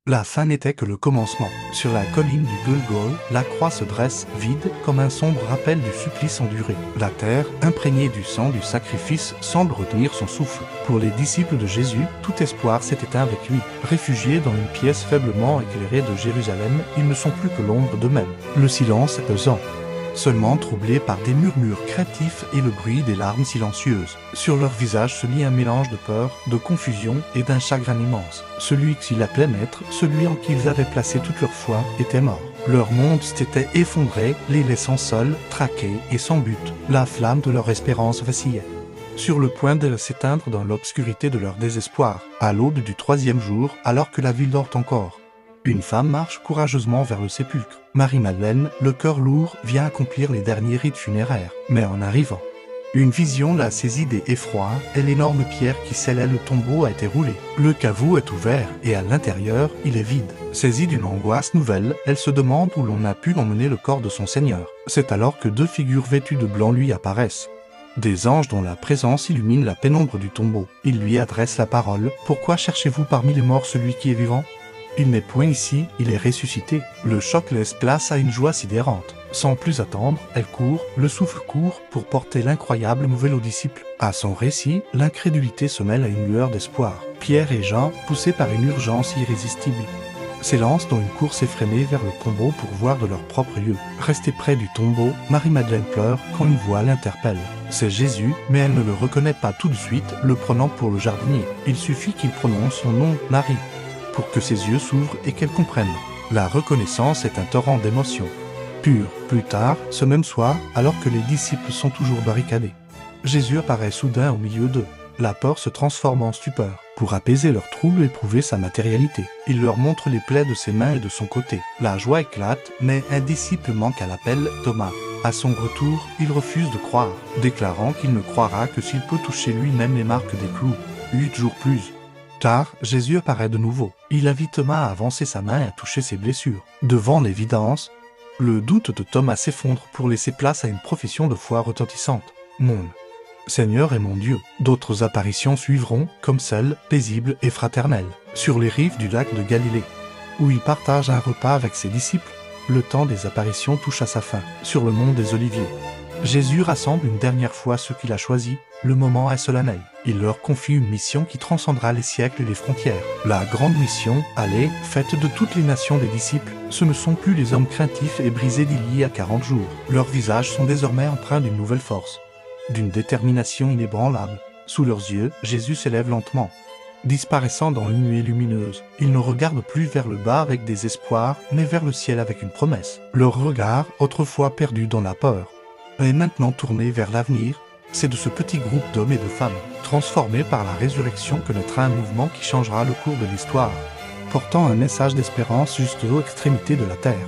La fin n'était que le commencement. Sur la colline du Golgol, la croix se dresse, vide, comme un sombre rappel du supplice enduré. La terre, imprégnée du sang du sacrifice, semble retenir son souffle. Pour les disciples de Jésus, tout espoir s'est éteint avec lui. Réfugiés dans une pièce faiblement éclairée de Jérusalem, ils ne sont plus que l'ombre d'eux-mêmes. Le silence est pesant, seulement troublé par des murmures craintifs et le bruit des larmes silencieuses. Sur leurs visages se lit un mélange de peur, de confusion et d'un chagrin immense. Celui qu'ils appelaient maître, celui en qui ils avaient placé toute leur foi, était mort. Leur monde s'était effondré, les laissant seuls, traqués et sans but. La flamme de leur espérance vacillait, sur le point de s'éteindre dans l'obscurité de leur désespoir. À l'aube du troisième jour, alors que la ville dort encore, une femme marche courageusement vers le sépulcre. Marie-Madeleine, le cœur lourd, vient accomplir les derniers rites funéraires. Mais en arrivant, une vision la saisit d'effroi et l'énorme pierre qui scellait le tombeau a été roulée. Le caveau est ouvert et à l'intérieur, il est vide. Saisie d'une angoisse nouvelle, elle se demande où l'on a pu emmener le corps de son Seigneur. C'est alors que deux figures vêtues de blanc lui apparaissent. Des anges dont la présence illumine la pénombre du tombeau. Ils lui adressent la parole. « Pourquoi cherchez-vous parmi les morts celui qui est vivant ? Il n'est point ici, il est ressuscité. » Le choc laisse place à une joie sidérante. Sans plus attendre, elle court, le souffle court, pour porter l'incroyable nouvelle aux disciples. À son récit, l'incrédulité se mêle à une lueur d'espoir. Pierre et Jean, poussés par une urgence irrésistible, s'élancent dans une course effrénée vers le tombeau pour voir de leur propre yeux. Restée près du tombeau, Marie-Madeleine pleure quand une voix l'interpelle. C'est Jésus, mais elle ne le reconnaît pas tout de suite, le prenant pour le jardinier. Il suffit qu'il prononce son nom, Marie, pour que ses yeux s'ouvrent et qu'elle comprenne. La reconnaissance est un torrent d'émotions pures. Plus tard, ce même soir, alors que les disciples sont toujours barricadés, Jésus apparaît soudain au milieu d'eux. La peur se transforme en stupeur. Pour apaiser leur trouble et prouver sa matérialité, il leur montre les plaies de ses mains et de son côté. La joie éclate, mais un disciple manque à l'appel, Thomas. À son retour, il refuse de croire, déclarant qu'il ne croira que s'il peut toucher lui-même les marques des clous. 8 jours plus tard, Jésus apparaît de nouveau. Il invite Thomas à avancer sa main et à toucher ses blessures. Devant l'évidence, le doute de Thomas s'effondre pour laisser place à une profession de foi retentissante. Mon Seigneur et mon Dieu. D'autres apparitions suivront, comme celle, paisible et fraternelle, sur les rives du lac de Galilée, où il partage un repas avec ses disciples. Le temps des apparitions touche à sa fin. Sur le mont des Oliviers, Jésus rassemble une dernière fois ceux qu'il a choisis. Le moment est solennel. Il leur confie une mission qui transcendra les siècles et les frontières. La grande mission, allez, faites de toutes les nations des disciples. Ce ne sont plus les hommes craintifs et brisés d'il y a 40 jours. Leurs visages sont désormais empreints d'une nouvelle force, d'une détermination inébranlable. Sous leurs yeux, Jésus s'élève lentement, disparaissant dans une nuée lumineuse. Ils ne regardent plus vers le bas avec des espoirs, mais vers le ciel avec une promesse. Leur regard, autrefois perdu dans la peur, est maintenant tourné vers l'avenir. C'est de ce petit groupe d'hommes et de femmes, transformés par la résurrection, que naîtra un mouvement qui changera le cours de l'histoire, portant un message d'espérance jusqu'aux extrémités de la terre.